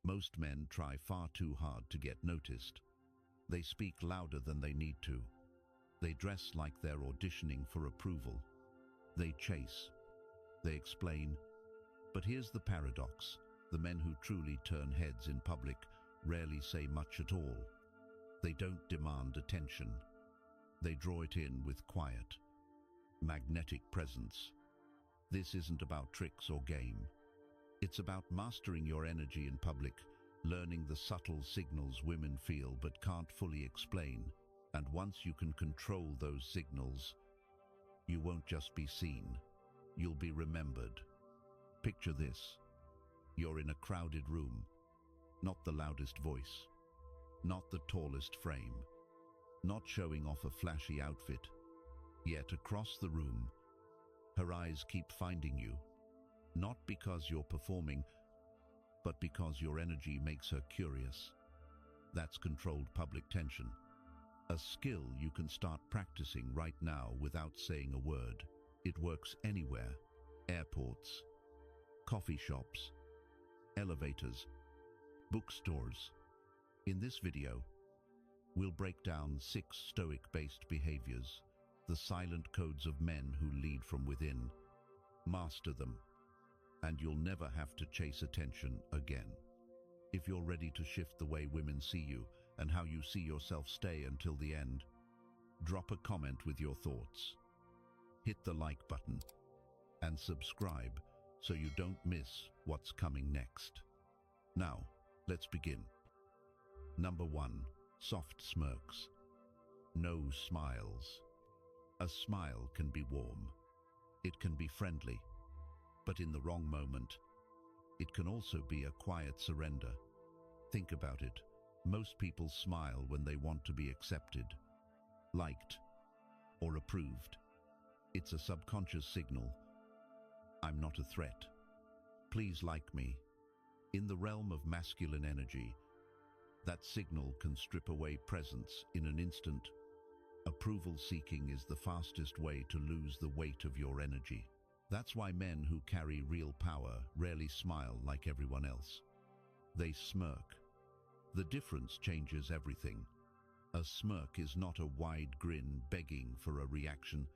Most men try far too hard to get noticed. They speak louder than they need to. They dress like they're auditioning for approval. They chase. They explain. But here's the paradox. The men who truly turn heads in public rarely say much at all. They don't demand attention. They draw it in with quiet, magnetic presence. This isn't about tricks or game. It's about mastering your energy in public, learning the subtle signals women feel but can't fully explain. And once you can control those signals, you won't just be seen, you'll be remembered. Picture this. You're in a crowded room. Not the loudest voice. Not the tallest frame. Not showing off a flashy outfit. Yet across the room, her eyes keep finding you. Not because you're performing, but because your energy makes her curious. That's controlled public tension. A skill you can start practicing right now without saying a word. It works anywhere. Airports, coffee shops, elevators, bookstores. In this video, we'll break down 6 Stoic-based behaviors, the silent codes of men who lead from within. Master them, and you'll never have to chase attention again. If you're ready to shift the way women see you and how you see yourself, stay until the end. Drop a comment with your thoughts. Hit the like button and subscribe so you don't miss what's coming next. Now, let's begin. Number 1. Soft smirks. No smiles. A smile can be warm. It can be friendly. But in the wrong moment, it can also be a quiet surrender. Think about it. Most people smile when they want to be accepted, liked, or approved. It's a subconscious signal. I'm not a threat. Please like me. In the realm of masculine energy, that signal can strip away presence in an instant. Approval seeking is the fastest way to lose the weight of your energy. That's why men who carry real power rarely smile like everyone else. They smirk. The difference changes everything. A smirk is not a wide grin begging for a reaction.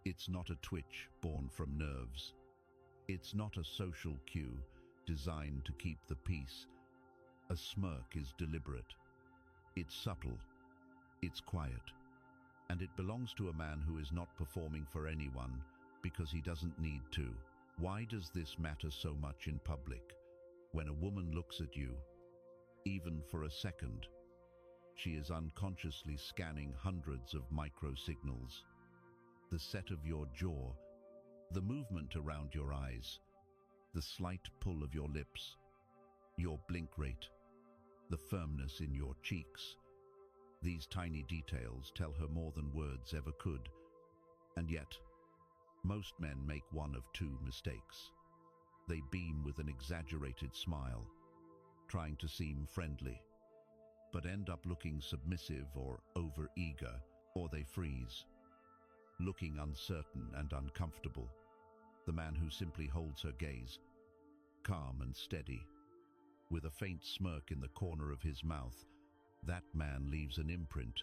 It's not a twitch born from nerves. It's not a social cue designed to keep the peace. A smirk is deliberate. It's subtle. It's quiet. And it belongs to a man who is not performing for anyone because he doesn't need to. Why does this matter so much in public? When a woman looks at you, even for a second, she is unconsciously scanning hundreds of micro-signals. The set of your jaw, the movement around your eyes, the slight pull of your lips, your blink rate, the firmness in your cheeks. These tiny details tell her more than words ever could. And yet, most men make one of 2 mistakes. They beam with an exaggerated smile, trying to seem friendly, but end up looking submissive or over-eager, or they freeze, looking uncertain and uncomfortable. The man who simply holds her gaze, calm and steady, with a faint smirk in the corner of his mouth, that man leaves an imprint,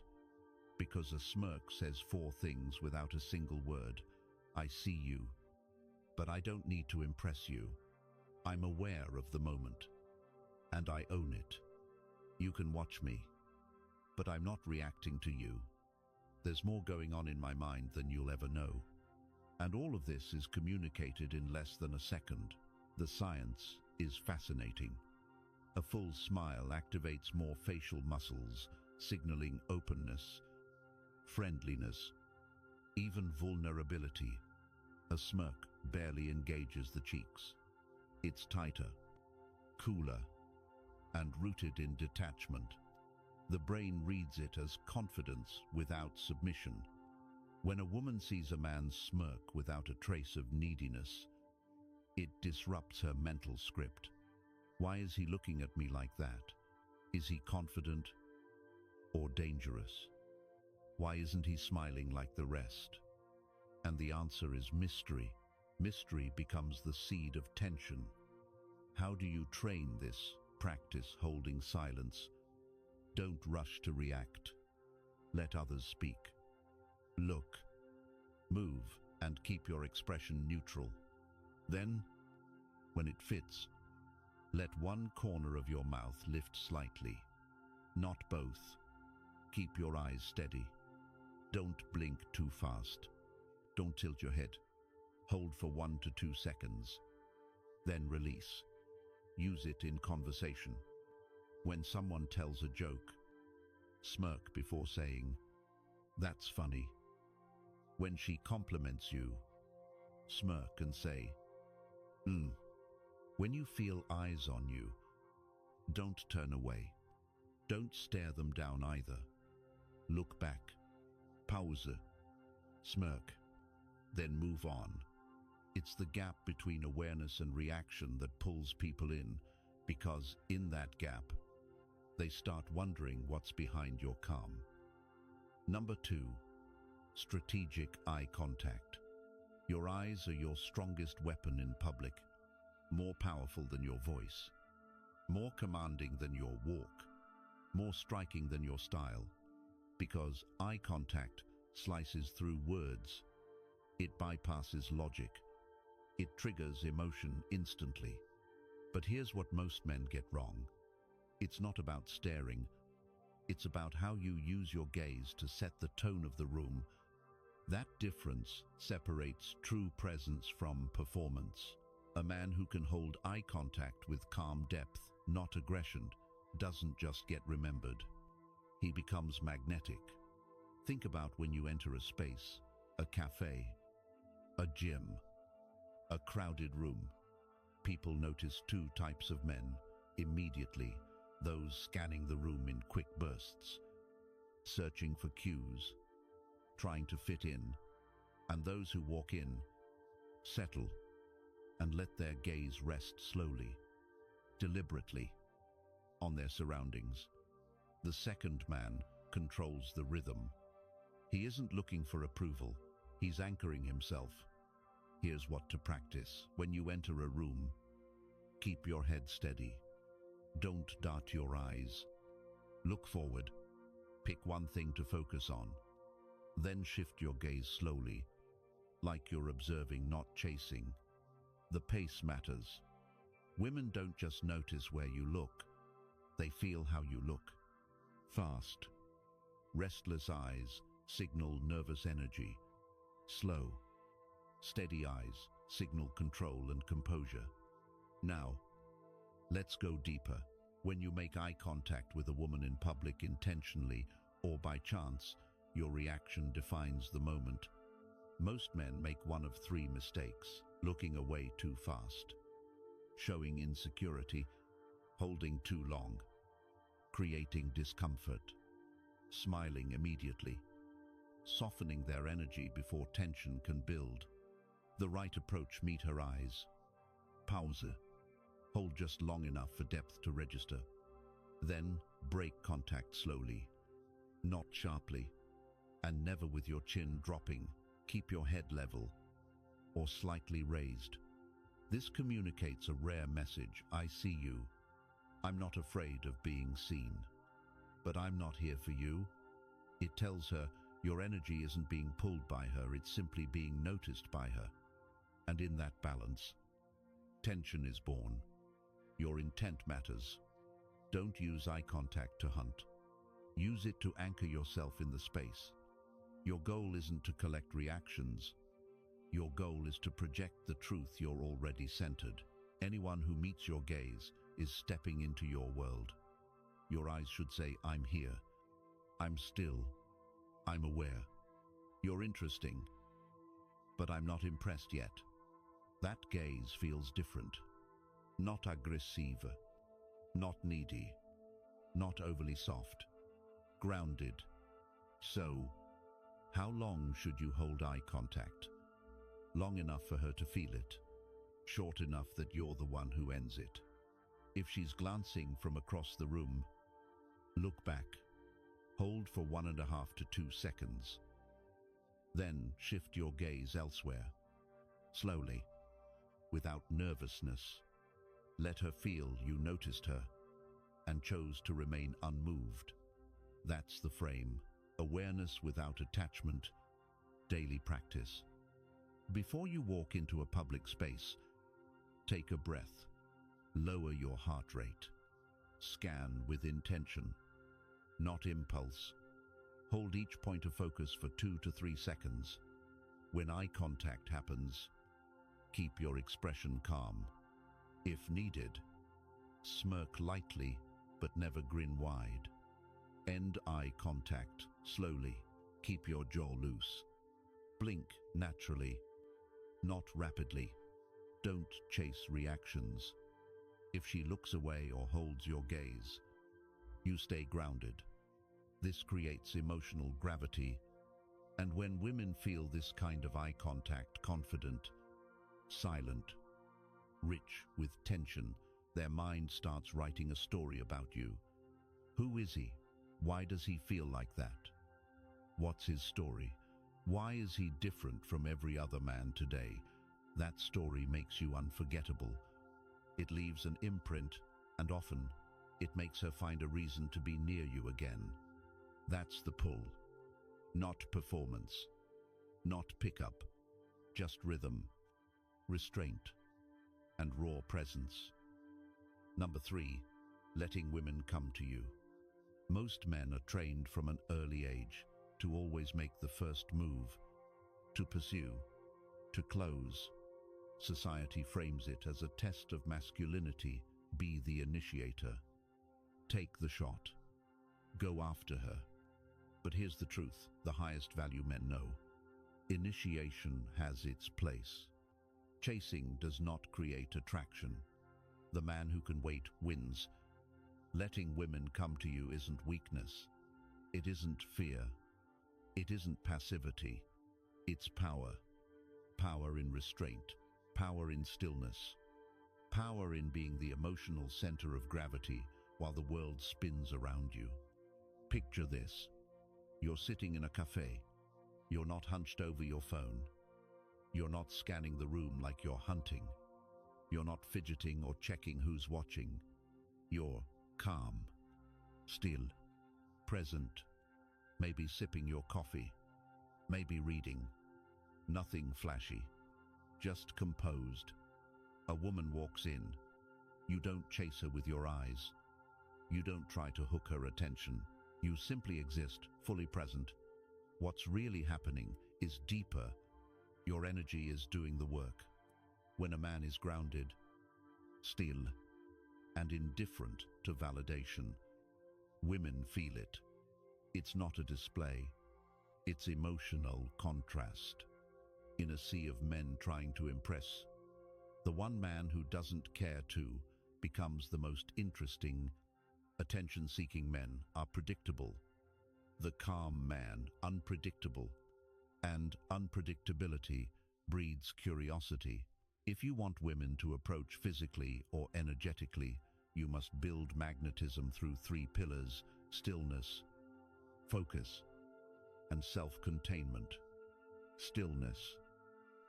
because a smirk says 4 things without a single word. I see you, but I don't need to impress you. I'm aware of the moment, and I own it. You can watch me, but I'm not reacting to you. There's more going on in my mind than you'll ever know. And all of this is communicated in less than a second. The science is fascinating. A full smile activates more facial muscles, signaling openness, friendliness, even vulnerability. A smirk barely engages the cheeks. It's tighter, cooler, and rooted in detachment. The brain reads it as confidence without submission. When a woman sees a man smirk without a trace of neediness, it disrupts her mental script. Why is he looking at me like that? Is he confident or dangerous? Why isn't he smiling like the rest? And the answer is mystery. Mystery becomes the seed of tension. How do you train this Practice holding silence. Don't rush to react. Let others speak. Look, move, and keep your expression neutral. Then, when it fits, let one corner of your mouth lift slightly, not both. Keep your eyes steady. Don't blink too fast. Don't tilt your head. Hold for 1 to 2 seconds. Then release. Use it in conversation. When someone tells a joke, smirk before saying, "That's funny." When she compliments you, smirk and say, When you feel eyes on you, don't turn away. Don't stare them down either. Look back. Pause. Smirk. Then move on. It's the gap between awareness and reaction that pulls people in, because in that gap, they start wondering what's behind your calm. Number 2, strategic eye contact. Your eyes are your strongest weapon in public, more powerful than your voice, more commanding than your walk, more striking than your style, because eye contact slices through words. It bypasses logic. It triggers emotion instantly. But here's what most men get wrong. It's not about staring. It's about how you use your gaze to set the tone of the room. That difference separates true presence from performance. A man who can hold eye contact with calm depth, not aggression, doesn't just get remembered. He becomes magnetic. Think about when you enter a space, a cafe, a gym, a crowded room. People notice 2 types of men immediately: those scanning the room in quick bursts, searching for cues, trying to fit in, and those who walk in, settle, and let their gaze rest slowly, deliberately, on their surroundings. The second man controls the rhythm. He isn't looking for approval. He's anchoring himself. Here's what to practice. When you enter a room, keep your head steady. Don't dart your eyes. Look forward. Pick one thing to focus on. Then shift your gaze slowly, like you're observing, not chasing. The pace matters. Women don't just notice where you look. They feel how you look. Fast, restless eyes signal nervous energy. Slow, steady eyes signal control and composure. Now, let's go deeper. When you make eye contact with a woman in public intentionally or by chance, your reaction defines the moment. Most men make one of 3 mistakes: looking away too fast, showing insecurity, holding too long, creating discomfort, smiling immediately, softening their energy before tension can build. The right approach: meet her eyes. Pause. Hold just long enough for depth to register. Then break contact slowly, not sharply, and never with your chin dropping. Keep your head level or slightly raised. This communicates a rare message: I see you. I'm not afraid of being seen. But I'm not here for you. It tells her your energy isn't being pulled by her, it's simply being noticed by her. And in that balance, tension is born. Your intent matters. Don't use eye contact to hunt. Use it to anchor yourself in the space. Your goal isn't to collect reactions. Your goal is to project the truth you're already centered. Anyone who meets your gaze is stepping into your world. Your eyes should say, I'm here. I'm still. I'm aware. You're interesting. But I'm not impressed yet. That gaze feels different. Not aggressive. Not needy. Not overly soft. Grounded. So, how long should you hold eye contact? Long enough for her to feel it. Short enough that you're the one who ends it. If she's glancing from across the room, look back. Hold for 1.5 to 2 seconds. Then shift your gaze elsewhere. Slowly, without nervousness. Let her feel you noticed her. and chose to remain unmoved. That's the frame. Awareness without attachment, daily practice. Before you walk into a public space, take a breath. Lower your heart rate. Scan with intention, not impulse. Hold each point of focus for 2 to 3 seconds. When eye contact happens, keep your expression calm. If needed, smirk lightly, but never grin wide. End eye contact slowly. Keep your jaw loose. Blink naturally, not rapidly. Don't chase reactions. If she looks away or holds your gaze, you stay grounded. This creates emotional gravity, and when women feel this kind of eye contact, confident, silent, rich with tension, their mind starts writing a story about you. Who is he? Why does he feel like that? What's his story? Why is he different from every other man today? That story makes you unforgettable. It leaves an imprint, and often it makes her find a reason to be near you again. That's the pull. Not performance, not pickup, just rhythm, restraint, and raw presence. Number 3, letting women come to you. Most men are trained from an early age to always make the first move, to pursue, to close. Society frames it as a test of masculinity. Be the initiator. Take the shot. Go after her. But here's the truth, the highest value men know. Initiation has its place. Chasing does not create attraction. The man who can wait wins. Letting women come to you isn't weakness. It isn't fear. It isn't passivity. It's power. Power in restraint. Power in stillness. Power in being the emotional center of gravity while the world spins around you. Picture this. You're sitting in a cafe. You're not hunched over your phone. You're not scanning the room like you're hunting. You're not fidgeting or checking who's watching. You're calm, still, present, maybe sipping your coffee, maybe reading. Nothing flashy, just composed. A woman walks in. You don't chase her with your eyes. You don't try to hook her attention. You simply exist, fully present. What's really happening is deeper. Your energy is doing the work. When a man is grounded, still, and indifferent to validation, women feel it. It's not a display. It's emotional contrast. In a sea of men trying to impress, the one man who doesn't care to becomes the most interesting. Attention-seeking men are predictable. The calm man, unpredictable. And unpredictability breeds curiosity. If you want women to approach physically or energetically, you must build magnetism through 3 pillars: stillness, focus, and self-containment. Stillness.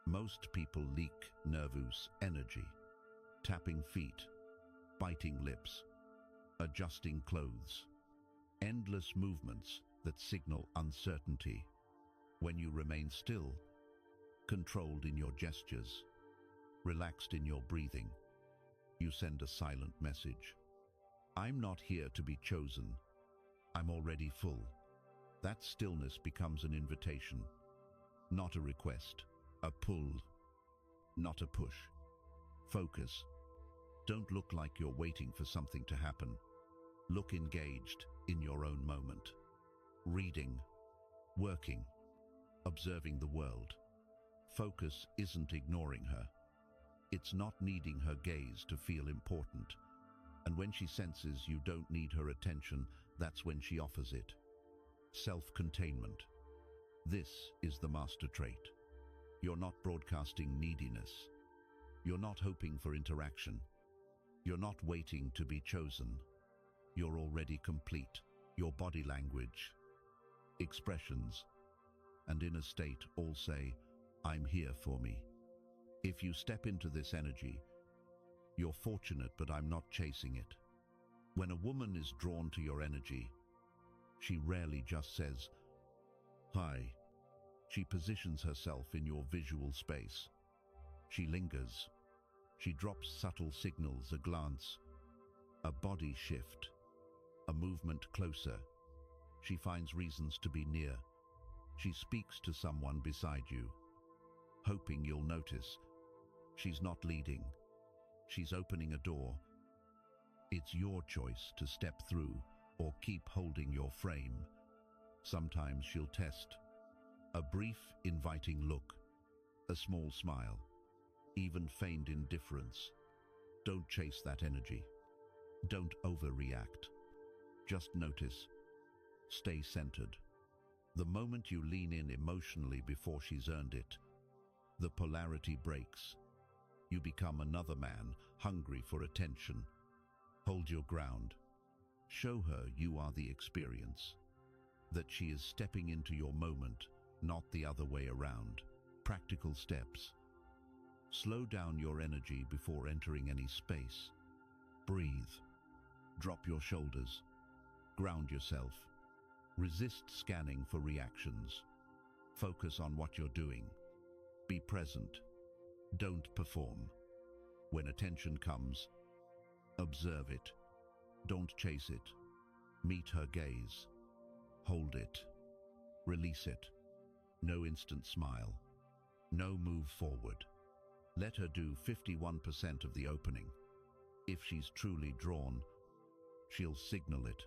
Most people leak nervous energy, tapping feet, biting lips, adjusting clothes, endless movements that signal uncertainty. When you remain still, controlled in your gestures, relaxed in your breathing, you send a silent message. I'm not here to be chosen. I'm already full. That stillness becomes an invitation, not a request, a pull, not a push. Focus. Don't look like you're waiting for something to happen. Look engaged in your own moment. Reading, working, observing the world. Focus isn't ignoring her. It's not needing her gaze to feel important. And when she senses you don't need her attention, that's when she offers it. Self-containment. This is the master trait. You're not broadcasting neediness. You're not hoping for interaction. You're not waiting to be chosen. You're already complete. Your body language, expressions, and inner state all say, I'm here for me. If you step into this energy, you're fortunate, but I'm not chasing it. When a woman is drawn to your energy, she rarely just says, "Hi." She positions herself in your visual space. She lingers. She drops subtle signals, a glance, a body shift, a movement closer. She finds reasons to be near. She speaks to someone beside you, hoping you'll notice. She's not leading. She's opening a door. It's your choice to step through or keep holding your frame. Sometimes she'll test. A brief, inviting look, a small smile, even feigned indifference. Don't chase that energy. Don't overreact. Just notice. Stay centered. The moment you lean in emotionally before she's earned it, the polarity breaks. You become another man, hungry for attention. Hold your ground. Show her you are the experience, that she is stepping into your moment, not the other way around. Practical steps. Slow down your energy before entering any space. Breathe. Drop your shoulders. Ground yourself. Resist scanning for reactions. Focus on what you're doing. Be present. Don't perform. When attention comes, observe it. Don't chase it. Meet her gaze. Hold it. Release it. No instant smile. No move forward. Let her do 51% of the opening. If she's truly drawn, she'll signal it.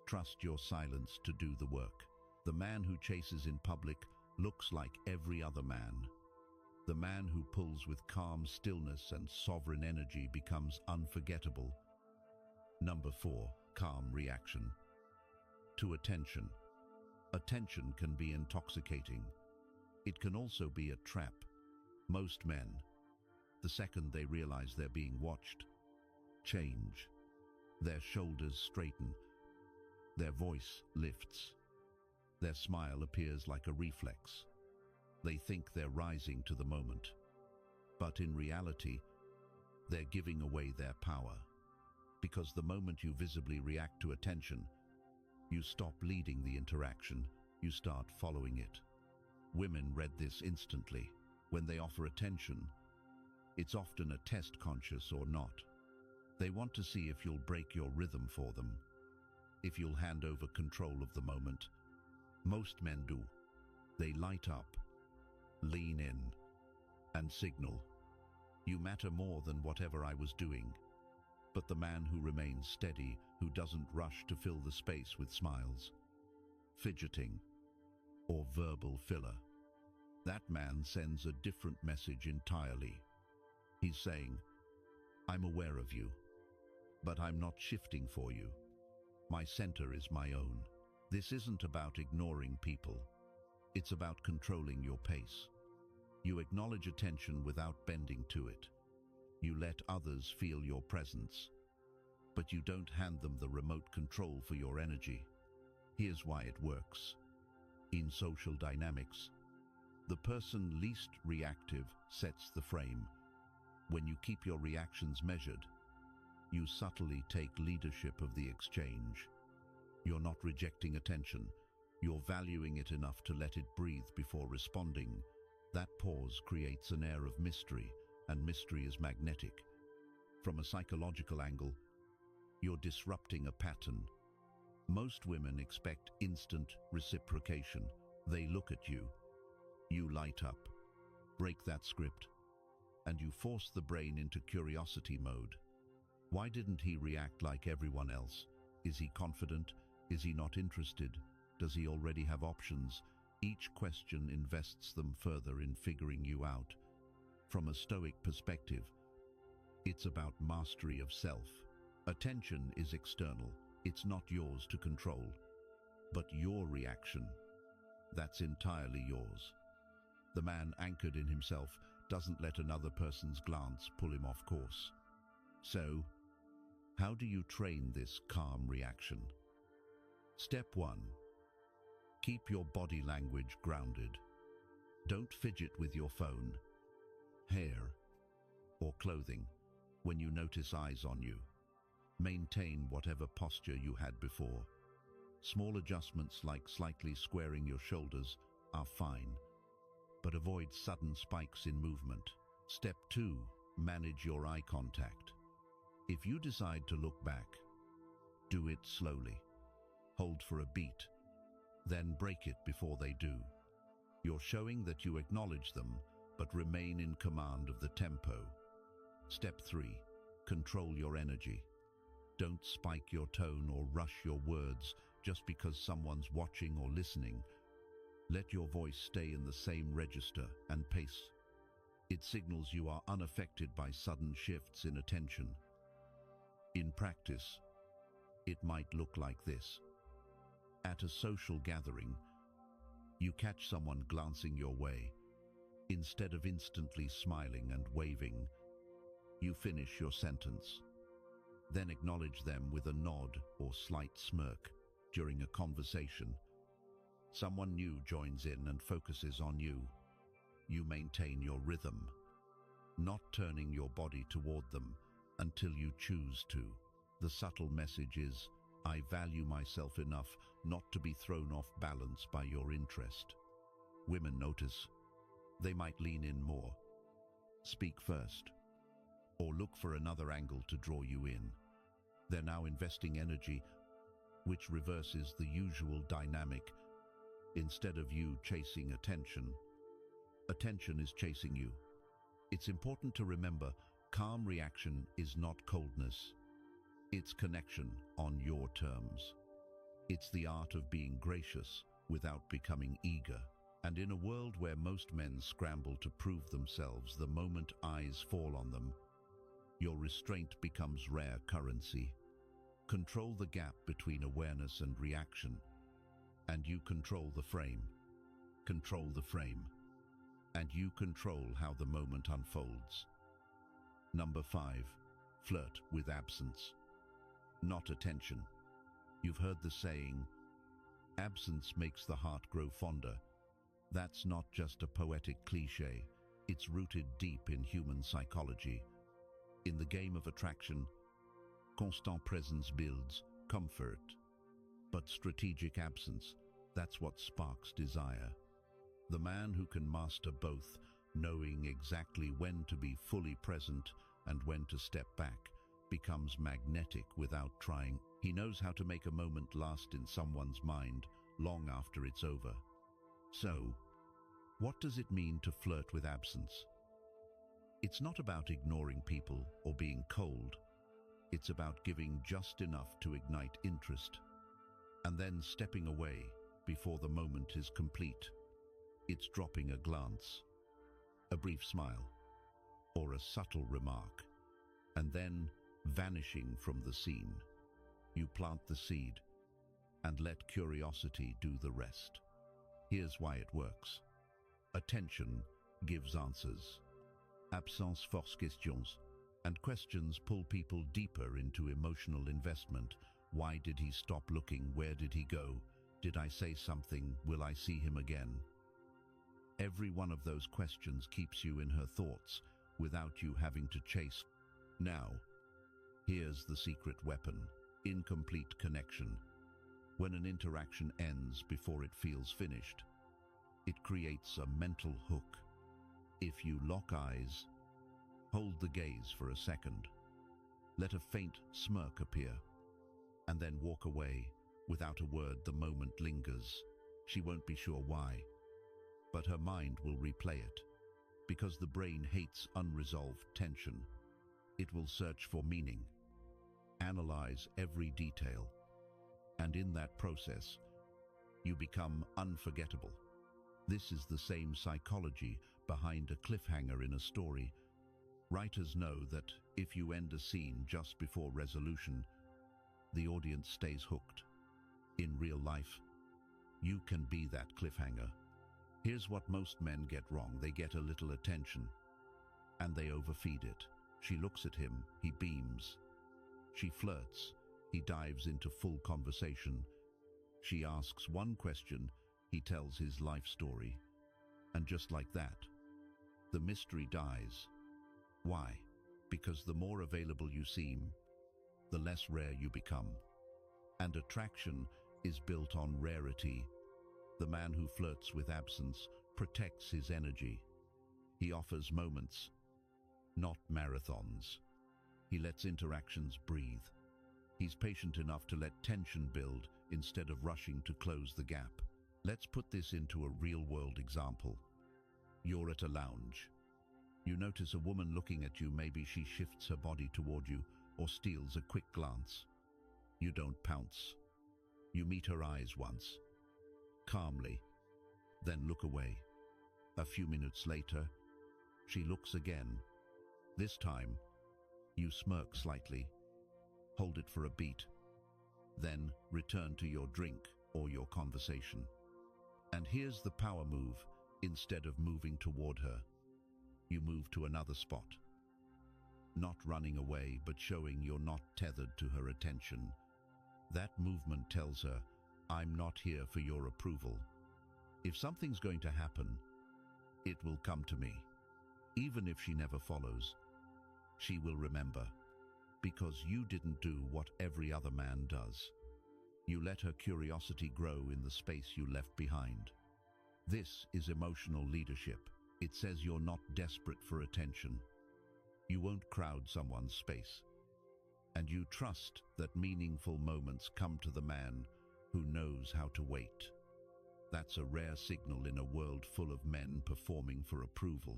Trust your silence to do the work. The man who chases in public looks like every other man. The man who pulls with calm stillness and sovereign energy becomes unforgettable. Number 4, calm reaction. To attention. Attention can be intoxicating. It can also be a trap. Most men, the second they realize they're being watched, change. Their shoulders straighten. Their voice lifts. Their smile appears like a reflex. They think they're rising to the moment. But in reality, they're giving away their power. Because the moment you visibly react to attention, you stop leading the interaction, you start following it. Women read this instantly. When they offer attention, it's often a test, conscious or not. They want to see if you'll break your rhythm for them, if you'll hand over control of the moment. Most men do. They light up, lean in, and signal, "You matter more than whatever I was doing." But the man who remains steady, who doesn't rush to fill the space with smiles, fidgeting, or verbal filler, that man sends a different message entirely. He's saying, "I'm aware of you, but I'm not shifting for you. My center is my own." This isn't about ignoring people. It's about controlling your pace. You acknowledge attention without bending to it. You let others feel your presence, but you don't hand them the remote control for your energy. Here's why it works. In social dynamics, the person least reactive sets the frame. When you keep your reactions measured, you subtly take leadership of the exchange. You're not rejecting attention. You're valuing it enough to let it breathe before responding. That pause creates an air of mystery, and mystery is magnetic. From a psychological angle, you're disrupting a pattern. Most women expect instant reciprocation. They look at you. You light up. Break that script. And you force the brain into curiosity mode. Why didn't he react like everyone else? Is he confident? Is he not interested? Does he already have options? Each question invests them further in figuring you out. From a Stoic perspective, it's about mastery of self. Attention is external. It's not yours to control. But your reaction, that's entirely yours. The man anchored in himself doesn't let another person's glance pull him off course. So, how do you train this calm reaction? Step 1. Keep your body language grounded. Don't fidget with your phone, hair, or clothing when you notice eyes on you. Maintain whatever posture you had before. Small adjustments like slightly squaring your shoulders are fine, but avoid sudden spikes in movement. Step 2. Manage your eye contact. If you decide to look back, do it slowly. Hold for a beat, then break it before they do. You're showing that you acknowledge them, but remain in command of the tempo. Step 3. Control your energy. Don't spike your tone or rush your words just because someone's watching or listening. Let your voice stay in the same register and pace. It signals you are unaffected by sudden shifts in attention. In practice, it might look like this. At a social gathering, you catch someone glancing your way. Instead of instantly smiling and waving, you finish your sentence. Then acknowledge them with a nod or slight smirk. During a conversation, someone new joins in and focuses on you. You maintain your rhythm, not turning your body toward them until you choose to. The subtle message is, I value myself enough not to be thrown off balance by your interest. Women notice. They might lean in more, speak first, or look for another angle to draw you in. They're now investing energy, which reverses the usual dynamic. Instead of you chasing attention, attention is chasing you. It's important to remember, calm reaction is not coldness. It's connection on your terms. It's the art of being gracious without becoming eager. And in a world where most men scramble to prove themselves the moment eyes fall on them, your restraint becomes rare currency. Control the gap between awareness and reaction, and you control the frame. Control the frame, and you control how the moment unfolds. Number 5. Flirt with absence, not attention. You've heard the saying, absence makes the heart grow fonder. That's not just a poetic cliche, it's rooted deep in human psychology. In the game of attraction, constant presence builds comfort, but strategic absence, that's what sparks desire. The man who can master both, knowing exactly when to be fully present and when to step back, becomes magnetic without trying. He knows how to make a moment last in someone's mind long after it's over. So, what does it mean to flirt with absence? It's not about ignoring people or being cold. It's about giving just enough to ignite interest, and then stepping away before the moment is complete. It's dropping a glance, a brief smile, or a subtle remark, and then vanishing from the scene. You plant the seed and let curiosity do the rest. Here's why it works. Attention gives answers. Absence force questions, and questions pull people deeper into emotional investment. Why did he stop looking? Where did he go? Did I say something? Will I see him again? Every one of those questions keeps you in her thoughts without you having to chase. Now, here's the secret weapon: incomplete connection. When an interaction ends before it feels finished, it creates a mental hook. If you lock eyes, hold the gaze for a second, let a faint smirk appear, and then walk away without a word. The moment lingers. She won't be sure why, but her mind will replay it, because the brain hates unresolved tension. It will search for meaning, analyze every detail, and in that process, you become unforgettable. This is the same psychology behind a cliffhanger in a story. Writers know that if you end a scene just before resolution, the audience stays hooked. In real life, you can be that cliffhanger. Here's what most men get wrong. They get a little attention, and they overfeed it. She looks at him, he beams. She flirts, he dives into full conversation. She asks one question, he tells his life story. And just like that, the mystery dies. Why? Because the more available you seem, the less rare you become. And attraction is built on rarity. The man who flirts with absence protects his energy. He offers moments, not marathons. He lets interactions breathe. He's patient enough to let tension build instead of rushing to close the gap. Let's put this into a real-world example. You're at a lounge. You notice a woman looking at you. Maybe she shifts her body toward you or steals a quick glance. You don't pounce. You meet her eyes once, calmly, then look away. A few minutes later, she looks again. This time, you smirk slightly, hold it for a beat, then return to your drink or your conversation. And here's the power move. Instead of moving toward her, you move to another spot. Not running away, but showing you're not tethered to her attention. That movement tells her, I'm not here for your approval. If something's going to happen, it will come to me. Even if she never follows, she will remember. Because you didn't do what every other man does. You let her curiosity grow in the space you left behind. This is emotional leadership. It says you're not desperate for attention. You won't crowd someone's space. And you trust that meaningful moments come to the man who knows how to wait. That's a rare signal in a world full of men performing for approval.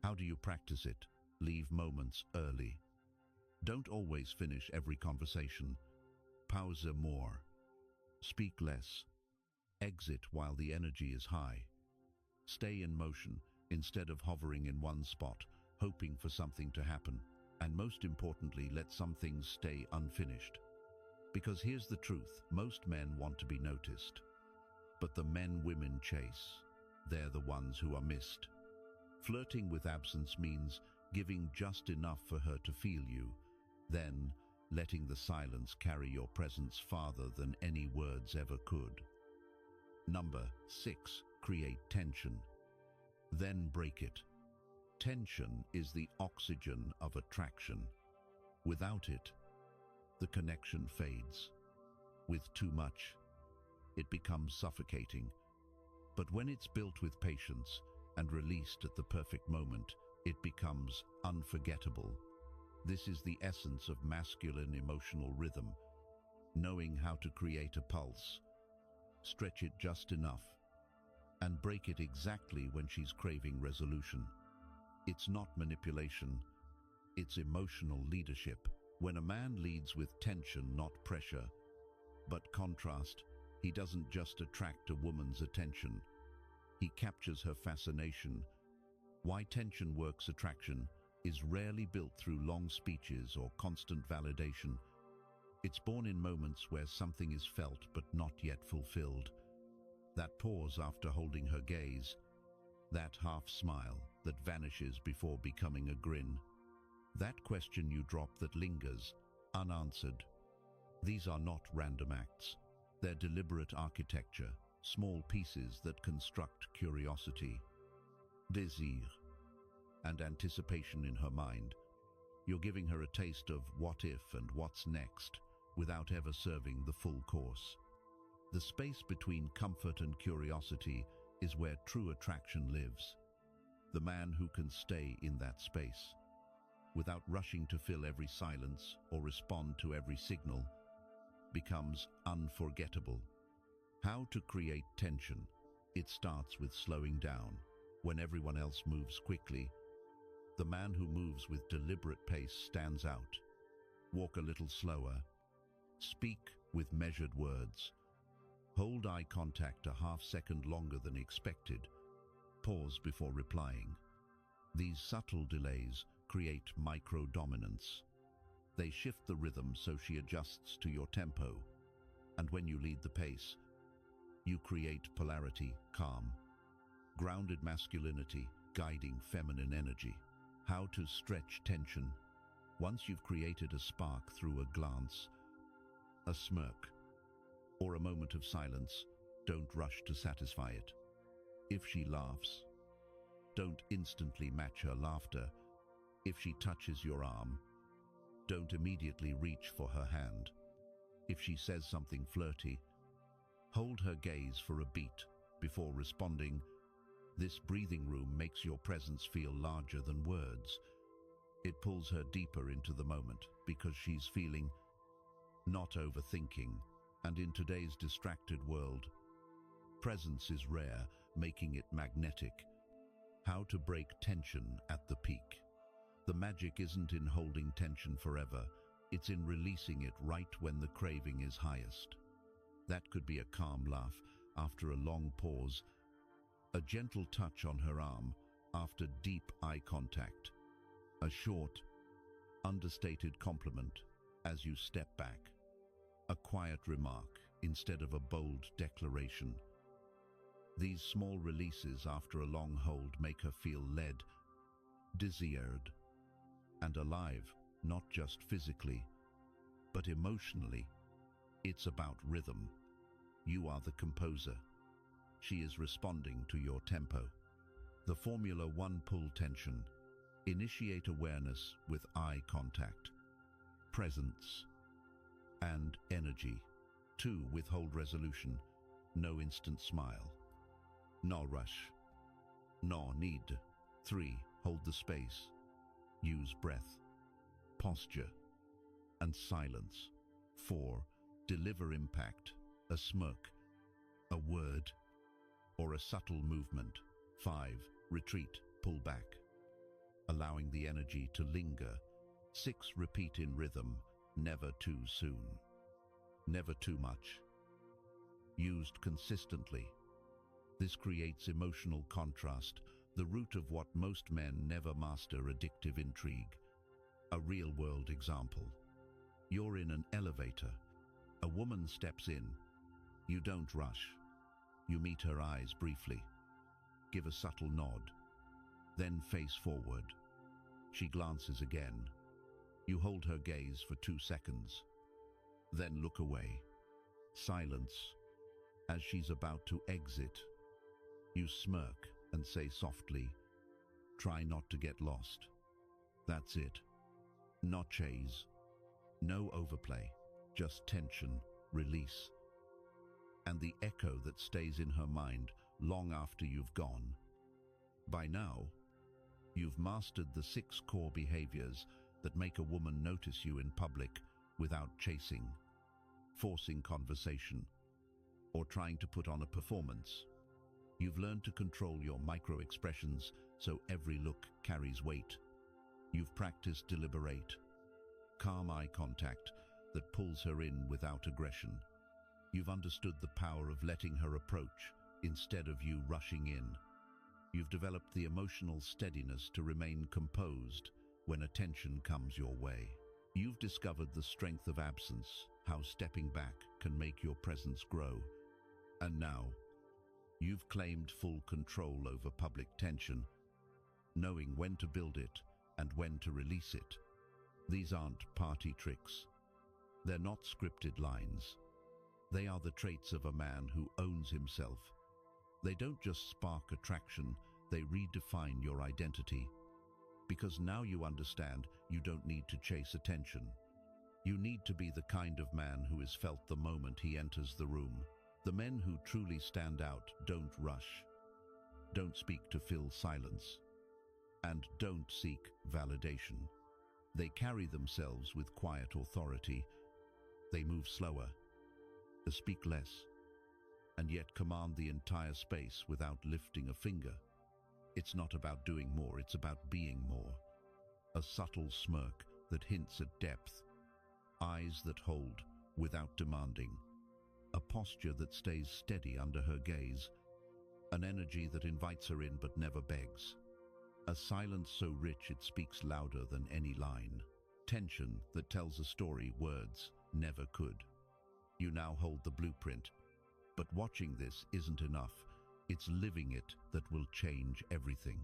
How do you practice it? Leave moments early. Don't always finish every conversation. Pause more. Speak less. Exit while the energy is high. Stay in motion instead of hovering in one spot, hoping for something to happen. And most importantly, let some things stay unfinished. Because here's the truth, most men want to be noticed. But the men women chase, they're the ones who are missed. Flirting with absence means giving just enough for her to feel you, then letting the silence carry your presence farther than any words ever could. Number 6, create tension. Then break it. Tension is the oxygen of attraction. Without it, the connection fades. With too much, it becomes suffocating. But when it's built with patience and released at the perfect moment, it becomes unforgettable. This is the essence of masculine emotional rhythm, knowing how to create a pulse, stretch it just enough, and break it exactly when she's craving resolution. It's not manipulation, it's emotional leadership. When a man leads with tension, not pressure, but contrast, he doesn't just attract a woman's attention, he captures her fascination. Why tension works? Attraction is rarely built through long speeches or constant validation. It's born in moments where something is felt but not yet fulfilled. That pause after holding her gaze, that half smile that vanishes before becoming a grin, that question you drop that lingers, unanswered. These are not random acts. They're deliberate architecture, small pieces that construct curiosity, désir, and anticipation in her mind. You're giving her a taste of what if and what's next without ever serving the full course. The space between comfort and curiosity is where true attraction lives. The man who can stay in that space, without rushing to fill every silence or respond to every signal, becomes unforgettable. How to create tension? It starts with slowing down. When everyone else moves quickly, the man who moves with deliberate pace stands out. Walk a little slower. Speak with measured words. Hold eye contact a half-second longer than expected. Pause before replying. These subtle delays create micro-dominance. They shift the rhythm so she adjusts to your tempo. And when you lead the pace, you create polarity, calm, grounded masculinity, guiding feminine energy. How to stretch tension? Once you've created a spark through a glance, a smirk, or a moment of silence, don't rush to satisfy it. If she laughs, don't instantly match her laughter. If she touches your arm, Don't immediately reach for her hand. If she says something flirty, hold her gaze for a beat before responding. This breathing room makes your presence feel larger than words. It pulls her deeper into the moment because she's feeling, not overthinking. And in today's distracted world, presence is rare, making it magnetic. How to break tension at the peak. The magic isn't in holding tension forever, it's in releasing it right when the craving is highest. That could be a calm laugh after a long pause, a gentle touch on her arm after deep eye contact, a short, understated compliment as you step back, a quiet remark instead of a bold declaration. These small releases after a long hold make her feel led, desired, and alive, not just physically, but emotionally. It's about rhythm. You are the composer. She is responding to your tempo. The Formula 1 pull tension. Initiate awareness with eye contact, presence, and energy. 2. Withhold resolution. No instant smile. No rush. No need. 3. Hold the space. Use breath, posture, and silence. 4. Deliver impact. A smirk, a word, or a subtle movement. 5. Retreat, pull back, allowing the energy to linger. 6. Repeat in rhythm, never too soon, never too much. Used consistently. This creates emotional contrast, the root of what most men never master: addictive intrigue. A real-world example. You're in an elevator. A woman steps in. You don't rush. You meet her eyes briefly. Give a subtle nod. Then face forward. She glances again. You hold her gaze for 2 seconds. Then look away. Silence. As she's about to exit, you smirk and say softly, "Try not to get lost." That's it. Not chase. No overplay. Just tension, release, and the echo that stays in her mind long after you've gone. By now, you've mastered the 6 core behaviors that make a woman notice you in public without chasing, forcing conversation, or trying to put on a performance. You've learned to control your micro-expressions so every look carries weight. You've practiced deliberate, calm eye contact that pulls her in without aggression. You've understood the power of letting her approach instead of you rushing in. You've developed the emotional steadiness to remain composed when attention comes your way. You've discovered the strength of absence, how stepping back can make your presence grow. And now, you've claimed full control over public tension, knowing when to build it and when to release it. These aren't party tricks. They're not scripted lines. They are the traits of a man who owns himself. They don't just spark attraction, they redefine your identity. Because now you understand you don't need to chase attention. You need to be the kind of man who is felt the moment he enters the room. The men who truly stand out don't rush, don't speak to fill silence, and don't seek validation. They carry themselves with quiet authority. They move slower, they speak less, and yet command the entire space without lifting a finger. It's not about doing more, it's about being more. A subtle smirk that hints at depth, eyes that hold without demanding, a posture that stays steady under her gaze, an energy that invites her in but never begs, a silence so rich it speaks louder than any line, tension that tells a story words never could. You now hold the blueprint, but watching this isn't enough. It's living it that will change everything.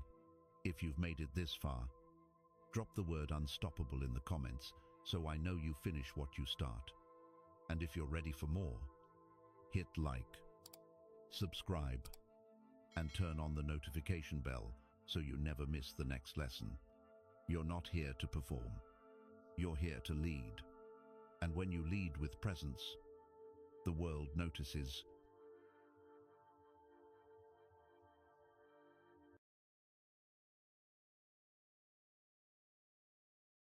If you've made it this far, drop the word unstoppable in the comments so I know you finish what you start. And if you're ready for more, hit like, subscribe, and turn on the notification bell so you never miss the next lesson. You're not here to perform. You're here to lead. And when you lead with presence, the world notices